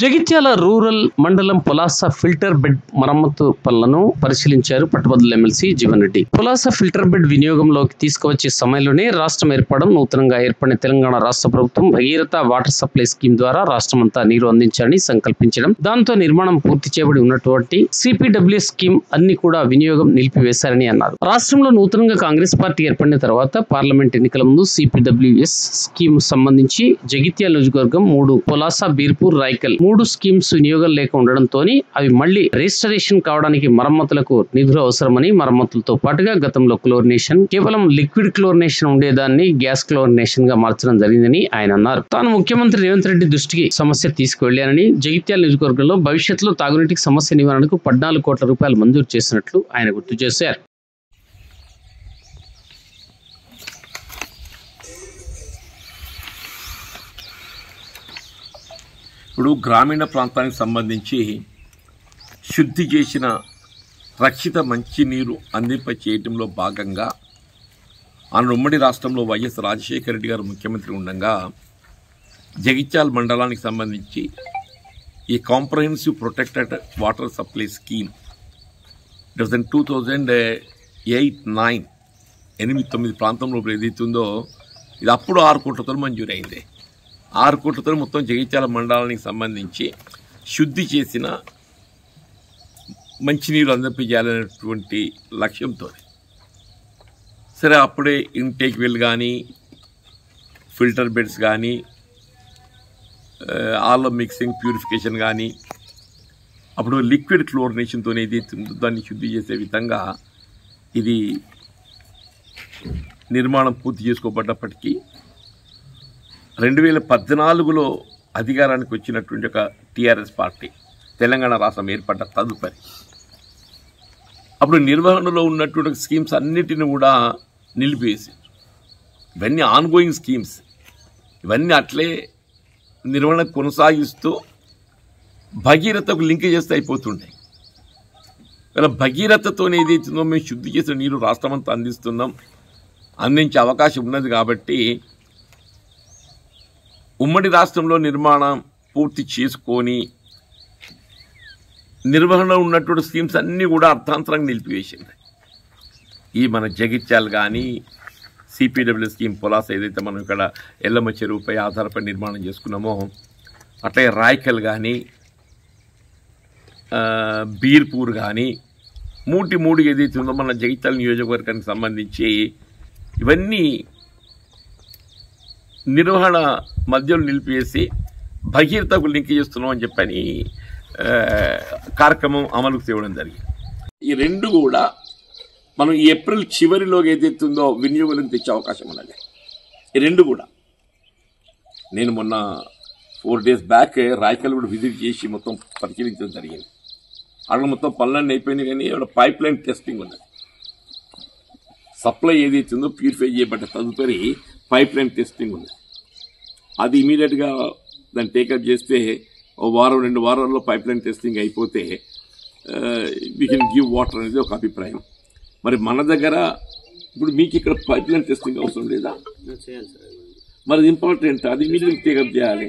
Jagtial rural మండలం పులాస filter bed మరమ్మతు పనులను పరిశీలించారు పట్టభద్రుల ఎమ్మెల్సీ జీవన్ రెడ్డి. పులాస ఫిల్టర్ బెడ్ వినియోగంలోకి తీసుకువచ్చే సమయంలోనే రాష్ట్రం ఏర్పడడం, నూతనంగా ఏర్పడిన తెలంగాణ రాష్ట్ర ప్రభుత్వం భగీరథ వాటర్ సప్లై స్కీమ్ ద్వారా రాష్ట్రమంతా నీరు అందించాలని సంకల్పించడం, దాంతో నిర్మాణం పూర్తి చేయబడి ఉన్నటువంటి సిపిడబ్ల్యూఎస్ స్కీమ్ అన్ని కూడా వినియోగం నిలిపివేశారని అన్నారు. రాష్ట్రంలో నూతనంగా కాంగ్రెస్ పార్టీ ఏర్పడిన తర్వాత పార్లమెంట్ ఎన్నికల ముందు సిపిడబ్ల్యూఎస్ స్కీమ్ సంబంధించి జగిత్యాల నియోజకవర్గం 3 పులాస, బీర్పూర్, రాయకల్ 3 స్కీమ్స్ వినియోగం లేక ఉండడంతో అవి మళ్లీ రిజిస్ట్రేషన్ కావడానికి మరమ్మతులకు నిధులు అవసరమని, మరమ్మతులతో పాటుగా గతంలో క్లోరినేషన్ కేవలం లిక్విడ్ క్లోరినేషన్ ఉండేదాన్ని గ్యాస్ క్లోరినేషన్ గా మార్చడం జరిగిందని ఆయన అన్నారు. తాను ముఖ్యమంత్రి రేవంత్ రెడ్డి దృష్టికి సమస్య తీసుకువెళ్లానని, జగిత్యాల నియోజకవర్గంలో భవిష్యత్తులో తాగునీటికి సమస్య నివారణకు 14 కోట్ల రూపాయలు మంజూరు చేసినట్లు ఆయన గుర్తు చేశారు. ఇప్పుడు గ్రామీణ ప్రాంతానికి సంబంధించి శుద్ధి చేసిన రక్షిత మంచినీరు అందింప చేయడంలో భాగంగా ఆనాడు ఉమ్మడి రాష్ట్రంలో వైఎస్ రాజశేఖర రెడ్డి గారు ముఖ్యమంత్రి ఉండగా జగిత్యాల మండలానికి సంబంధించి ఈ comprehensive protected water supply scheme 2008-9 8-9 ప్రాంతంలో ఏదైతుందో ఇది అప్పుడు 6 కోట్లతో మంజూరు అయింది. 6 కోట్లతో మొత్తం జగిత్యాల మండలానికి సంబంధించి శుద్ధి చేసిన మంచినీరు అందింపజేయాలనేటువంటి లక్ష్యంతో సరే అప్పుడే ఇంటేక్ వెల్ కానీ, ఫిల్టర్ బెడ్స్ కానీ, ఆల్లో మిక్సింగ్ ప్యూరిఫికేషన్ కానీ, అప్పుడు లిక్విడ్ క్లోరినేషన్తో దాన్ని శుద్ధి చేసే విధంగా ఇది నిర్మాణం పూర్తి చేసుకోబడ్డప్పటికీ 2014లో అధికారానికి వచ్చినటువంటి ఒక టీఆర్ఎస్ పార్టీ తెలంగాణ రాష్ట్రం ఏర్పడ్డ తదుపరి అప్పుడు నిర్వహణలో ఉన్నటువంటి స్కీమ్స్ అన్నిటిని కూడా నిలిపేసి, ఇవన్నీ ఆన్గోయింగ్ స్కీమ్స్, ఇవన్నీ అట్లే నిర్వహణ కొనసాగిస్తూ భగీరథకు లింక్ చేస్తే అయిపోతుండే. ఇలా భగీరథతో ఏదైతుందో మేము శుద్ధి చేసిన నీరు రాష్ట్రమంతా అందించే అవకాశం ఉన్నది కాబట్టి ఉమ్మడి రాష్ట్రంలో నిర్మాణం పూర్తి చేసుకొని నిర్వహణ ఉన్నటువంటి స్కీమ్స్ అన్నీ కూడా అర్థాంతరంగా నిలిపివేసింది. ఈ మన జగిత్యాల కానీ సిపిడబ్ల్యూ స్కీమ్ పులాస ఏదైతే మనం ఇక్కడ ఎల్లమ్మ చెరువుపై ఆధారపడి నిర్మాణం చేసుకున్నామో, అట్లాగే రాయకల్ కానీ, బీర్పూర్ కానీ 3 ఏదైతే ఉందో మన జగిత్యాల నియోజకవర్గానికి సంబంధించి ఇవన్నీ నిర్వహణ మధ్యలో నిలిపివేసి భగీరథకు లింక్ చేస్తున్నాం అని చెప్పని కార్యక్రమం అమలుకు తేవడం జరిగింది. ఈ 2 కూడా మనం ఏప్రిల్ చివరిలో ఏదైతుందో వినియోగంలోకి తెచ్చే అవకాశం ఉన్నది. ఈ 2 కూడా నేను మొన్న 4 days బ్యాక్ రాయకల్ కూడా విజిట్ చేసి మొత్తం పరిశీలించడం జరిగింది. అక్కడ మొత్తం పనులన్నీ అయిపోయింది కానీ పైప్ లైన్ టెస్టింగ్ ఉన్నది. సప్లై ఏదైతుందో ప్యూరిఫై చేయబడ్డ తదుపరి పైప్ లైన్ టెస్టింగ్ ఉంది. అది ఇమీడియట్గా దాన్ని టేకప్ చేస్తే 1-2 వారాల్లో పైప్ లైన్ టెస్టింగ్ అయిపోతే వీ కెన్ గివ్ వాటర్ అనేది ఒక అభిప్రాయం. మరి మన దగ్గర ఇప్పుడు మీకు ఇక్కడ పైప్ లైన్ టెస్టింగ్ అవసరం లేదా? మరి ఇంపార్టెంట్, అది ఇమీడియట్ టేకప్ చేయాలి.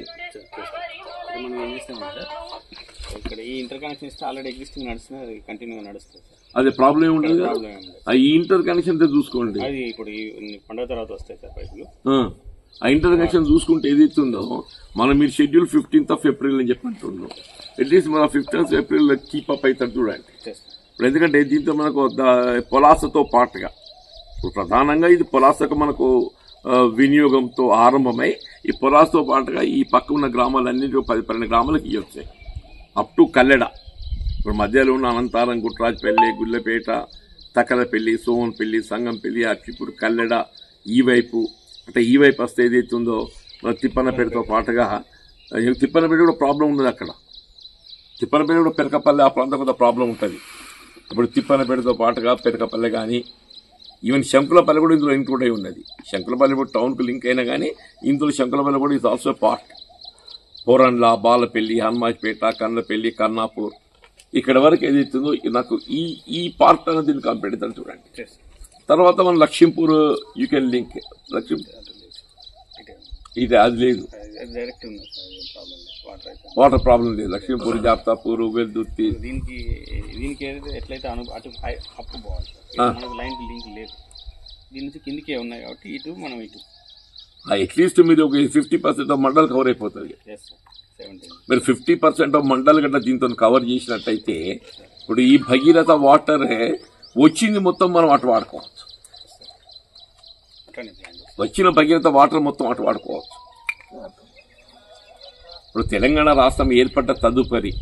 అదే ప్రాబ్లం ఏముంటుంది, ఈ ఇంటర్ కనెక్షన్ చూసుకోండి. ఇప్పుడు పండుగ తర్వాత వస్తాయి సార్ పైపులు. ఆ ఇంటర్ కనెక్షన్ చూసుకుంటే ఏదైతుందో మీరు షెడ్యూల్ 15th April అని చెప్పంటున్నాం. అట్లీస్ట్ మన 15th April కీప్ అప్ అవుతారు చూడండి. ఇప్పుడు ఎందుకంటే దీంతో మనకు పొలాసతో పాటుగా ఇప్పుడు ప్రధానంగా ఇది పొలాసకు మనకు వినియోగంతో ఆరంభమై ఈ పొలాసతో పాటుగా ఈ పక్క ఉన్న గ్రామాలన్నింటి 10-12 గ్రామాలకు ఇవ్వచ్చాయి అప్ టు కల్లెడ. ఇప్పుడు మధ్యలో ఉన్న అనంతారం, గుట్రాజ్పల్లి, గుల్లపేట, తక్కలపల్లి, సోమన్పల్లి, సంగంపల్లి, అచ్చిపూర్, కల్లెడ ఈ వైపు అంటే ఈ వైపు వస్తే ఏదైతుందో మన తిప్పన్నపేటతో పాటుగా తిప్పన్నపేట కూడా ప్రాబ్లం ఉన్నది. అక్కడ తిప్పన్నపేట కూడా పెరకపల్లి ఆ ప్రాంతం కొంత ప్రాబ్లం ఉంటుంది. ఇప్పుడు తిప్పన్నపేటతో పాటుగా పెరకపల్లి కానీ ఈవెన్ శంకులపల్లి కూడా ఇందులో ఇంక్లూడ్ అయి ఉన్నది. శంకులపల్లి కూడా టౌన్కు లింక్ అయినా కానీ ఇందులో శంకులపల్లి కూడా is also part. Porandla, Balapalli, Hanumajpet, Kannapalli, Kannapur ఇక్కడ వరకు ఏదైతుందో నాకు ఈ పార్ట్ అనేది దీన్ని కంప్లీట్ అవుతాను చూడండి. తర్వాత మనం లక్ష్మీపూర్ యూ కెన్ లింక్ ఇది అది లేదు, డైరెక్ట్ ఉంది ప్రాబ్లం, వాటర్ అయితే వాటర్ ప్రాబ్లం లేదు. లక్ష్మీపూర్, జాప్తాపూర్, వెల్దుర్తి దీనికి ఏదైతే ఎట్లయితే అటు అప్పు బాగుంది సార్, మనకు లైన్ లింక్ లేదు, దీని నుంచి కిందికే ఉన్నాయి కాబట్టి ఇటు మనం ఇటు అట్లీస్ట్ మీరు ఒక 50% ఆఫ్ మండల్ కవర్ అయిపోతుంది. మీరు 50% ఆఫ్ మండల్ గట్లా దీంతో కవర్ చేసినట్టయితే ఇప్పుడు ఈ భగీరథ వాటర్ వచ్చింది మొత్తం మనం అటు వాడుకోవచ్చు. వచ్చిన భగీరథ వాటర్ మొత్తం అటు వాడుకోవచ్చు. ఇప్పుడు తెలంగాణ రాష్ట్రం ఏర్పడ్డ తదుపరి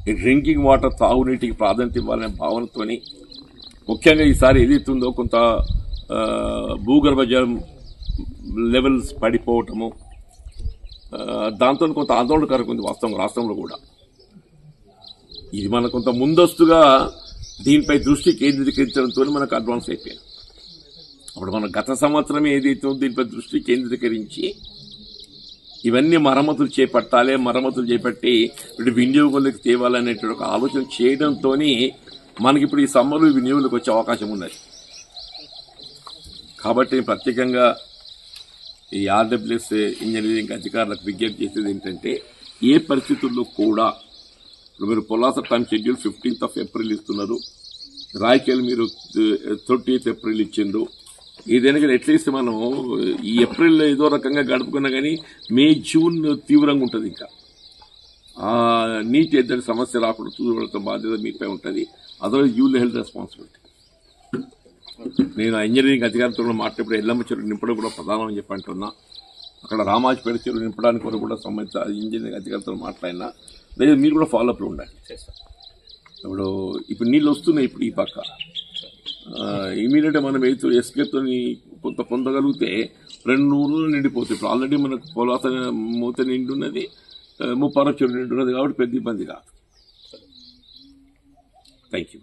ఈ డ్రింకింగ్ వాటర్ తాగునీటికి ప్రాధాన్యత ఇవ్వాలనే భావనతోని ముఖ్యంగా ఈసారి ఏదైతుందో కొంత భూగర్భ జలం లెవెల్స్ పడిపోవటము, దాంతో కొంత ఆందోళనకరంగా ఉంది వాస్తవం రాష్ట్రంలో కూడా. ఇది మన కొంత ముందస్తుగా దీనిపై దృష్టి కేంద్రీకరించడంతో మనకు అడ్వాన్స్ అయిపోయింది. అప్పుడు మన గత సంవత్సరం ఏదైతే దీనిపై దృష్టి కేంద్రీకరించి ఇవన్నీ మరమ్మతులు చేపట్టాలి, మరమ్మతులు చేపట్టి ఇటు వినియోగంలోకి తేవాలనేటువంటి ఒక ఆలోచన చేయడంతో మనకి ఇప్పుడు ఈ సమ్మర్లో వినియోగంలోకి వచ్చే అవకాశం ఉన్నది. కాబట్టి ప్రత్యేకంగా ఈ ఆర్డబ్ల్యూఎస్ ఇంజనీరింగ్ అధికారులకు విజ్ఞప్తి చేసేది ఏంటంటే ఏ పరిస్థితుల్లో కూడా ఇప్పుడు మీరు Polasa time schedule 15th April ఇస్తున్నారు, రాయకేలు మీరు 30th ఏప్రిల్ ఇచ్చిండ్రు. ఏదైనా కానీ ఎట్లీస్ట్ మనం ఈ ఏప్రిల్లో ఏదో రకంగా గడుపుకున్నా కానీ మే జూన్ తీవ్రంగా ఉంటుంది. ఇంకా నీటి ఎద్దడి సమస్య రాకుండా చూడటం బాధ్యత మీపై ఉంటుంది. Otherwise you will health responsibility. నేను ఇంజనీరింగ్ అధికారులతో మాట్లాడినప్పుడు ఎల్లమ్మ చెరువు నింపడం కూడా ప్రధానమని చెప్పి అంటున్నా. అక్కడ రామాజపేట చెరువు నింపడానికి కూడా సంబంధించిన ఇంజనీరింగ్ అధికారులతో మాట్లాడినా లేదా మీరు కూడా ఫాలోఅప్లో ఉండాలి. ఇప్పుడు నీళ్ళు వస్తున్నాయి. ఇప్పుడు ఈ పక్క ఇమీడియట్గా మనం ఏదో ఎస్కేతో కొంత పొందగలిగితే 2 ఊర్లు నిండిపోతాయి. ఇప్పుడు ఆల్రెడీ మనకు పొలాస మూత నిండి ఉన్నది, ముప్పారం చెరువు నిండి ఉన్నది కాబట్టి పెద్ద ఇబ్బంది కాదు. Thank you.